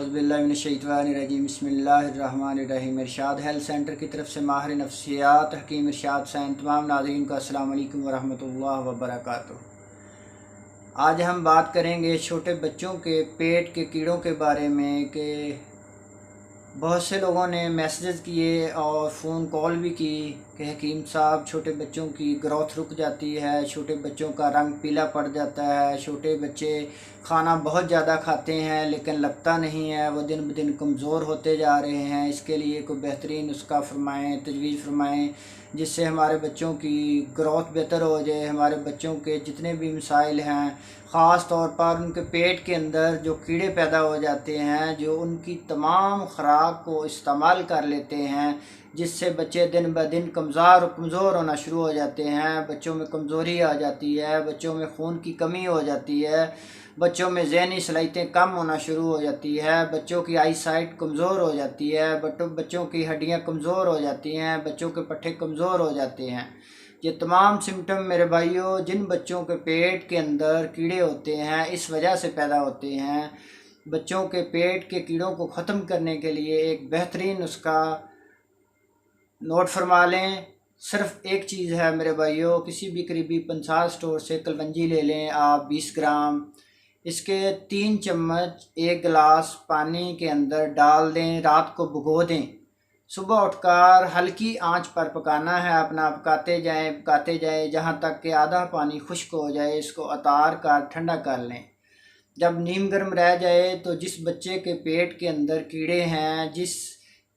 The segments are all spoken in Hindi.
औज़ुबिल्लाहिमिनश्शैतानिर्रजीम बिस्मिल्लाहिर्रहमानिर्रहीम। इरशाद हेल्थ सेंटर की तरफ से माहिर नफ्सियात हकीम इरशाद सैन तमाम नाज़रीन को अस्सलाम वालेकुम वरहमतुल्लाहि वबरकातुहू। आज हम बात करेंगे छोटे बच्चों के पेट के कीड़ों के बारे में कि बहुत से लोगों ने मैसेजेस किए और फ़ोन कॉल भी की कि हकीम साहब छोटे बच्चों की ग्रोथ रुक जाती है, छोटे बच्चों का रंग पीला पड़ जाता है, छोटे बच्चे खाना बहुत ज़्यादा खाते हैं लेकिन लगता नहीं है, वो दिन ब दिन कमज़ोर होते जा रहे हैं। इसके लिए कोई बेहतरीन नुस्खा फरमाएँ, तजवीज़ फरमाएँ जिससे हमारे बच्चों की ग्रोथ बेहतर हो जाए। हमारे बच्चों के जितने भी मसाइल हैं, ख़ास तौर पर उनके पेट के अंदर जो कीड़े पैदा हो जाते हैं, जो उनकी तमाम ख़ुराक को इस्तेमाल कर लेते हैं, जिससे बच्चे दिन ब दिन कमज़ोर होना शुरू हो जाते हैं। बच्चों में कमज़ोरी आ जाती है, बच्चों में खून की कमी हो जाती है, बच्चों में ज़हनी सलाहियतें कम होना शुरू हो जाती है, बच्चों की आई साइट कमज़ोर हो जाती है, बच्चों की हड्डियाँ कमज़ोर हो जाती हैं, बच्चों के पट्टे कमज़ोर हो जाते हैं। ये तमाम सिम्टम मेरे भाइयों, जिन बच्चों के पेट के अंदर कीड़े होते हैं इस वजह से पैदा होते हैं। बच्चों के पेट के कीड़ों को ख़त्म करने के लिए एक बेहतरीन नुस्खा नोट फरमा लें। सिर्फ़ एक चीज़ है मेरे भाइयों, किसी भी करीबी पंसार स्टोर से कलवंजी ले लें आप 20 ग्राम, इसके 3 चम्मच 1 गिलास पानी के अंदर डाल दें, रात को भिगो दें। सुबह उठकर हल्की आंच पर पकाना है, अपना पकाते जाएं जहाँ तक कि आधा पानी खुश्क हो जाए। इसको उतार कर ठंडा कर लें। जब नीम गर्म रह जाए तो जिस बच्चे के पेट के अंदर कीड़े हैं,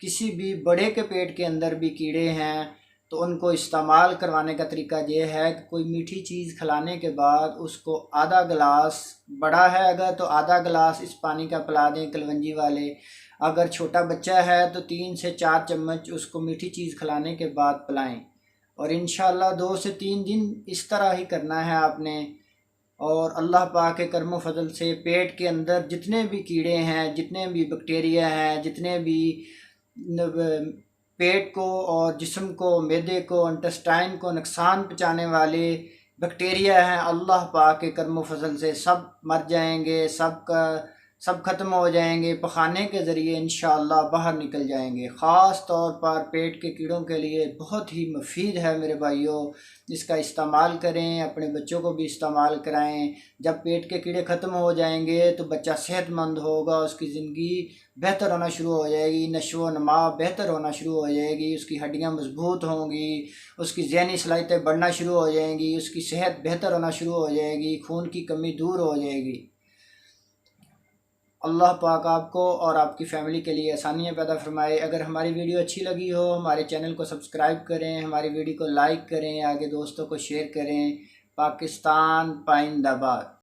किसी भी बड़े के पेट के अंदर भी कीड़े हैं, तो उनको इस्तेमाल करवाने का तरीका ये है कि कोई मीठी चीज़ खिलाने के बाद उसको आधा गिलास, बड़ा है अगर तो आधा गिलास इस पानी का पिला दें कलवंजी वाले। अगर छोटा बच्चा है तो 3 से 4 चम्मच उसको मीठी चीज़ खिलाने के बाद पिलाएं। और इंशाअल्लाह 2 से 3 दिन इस तरह ही करना है आपने। और अल्लाह पाक के करम फजल से पेट के अंदर जितने भी कीड़े हैं, जितने भी बैक्टीरिया हैं, जितने भी पेट को और जिस्म को, मैदे को, इंटेस्टाइन को नुकसान पहुँचाने वाले बैक्टीरिया हैं, अल्लाह पाक के करम फजल से सब मर जाएंगे, सब ख़त्म हो जाएंगे। पखाने के ज़रिए इंशाअल्लाह बाहर निकल जाएंगे। ख़ास तौर पर पेट के कीड़ों के लिए बहुत ही मुफीद है मेरे भाइयों, इसका इस्तेमाल करें, अपने बच्चों को भी इस्तेमाल कराएं। जब पेट के कीड़े ख़त्म हो जाएंगे तो बच्चा सेहतमंद होगा, उसकी ज़िंदगी बेहतर होना शुरू हो जाएगी, नशो नमा बेहतर होना शुरू हो जाएगी, उसकी हड्डियाँ मजबूत होंगी, उसकी ज़हनी सलाहियतें बढ़ना शुरू हो जाएंगी, उसकी सेहत बेहतर होना शुरू हो जाएगी, खून की कमी दूर हो जाएगी। अल्लाह पाक आपको और आपकी फ़ैमिली के लिए आसानियाँ पैदा फरमाए। अगर हमारी वीडियो अच्छी लगी हो, हमारे चैनल को सब्सक्राइब करें, हमारी वीडियो को लाइक करें, आगे दोस्तों को शेयर करें। पाकिस्तान पाइंदाबाद।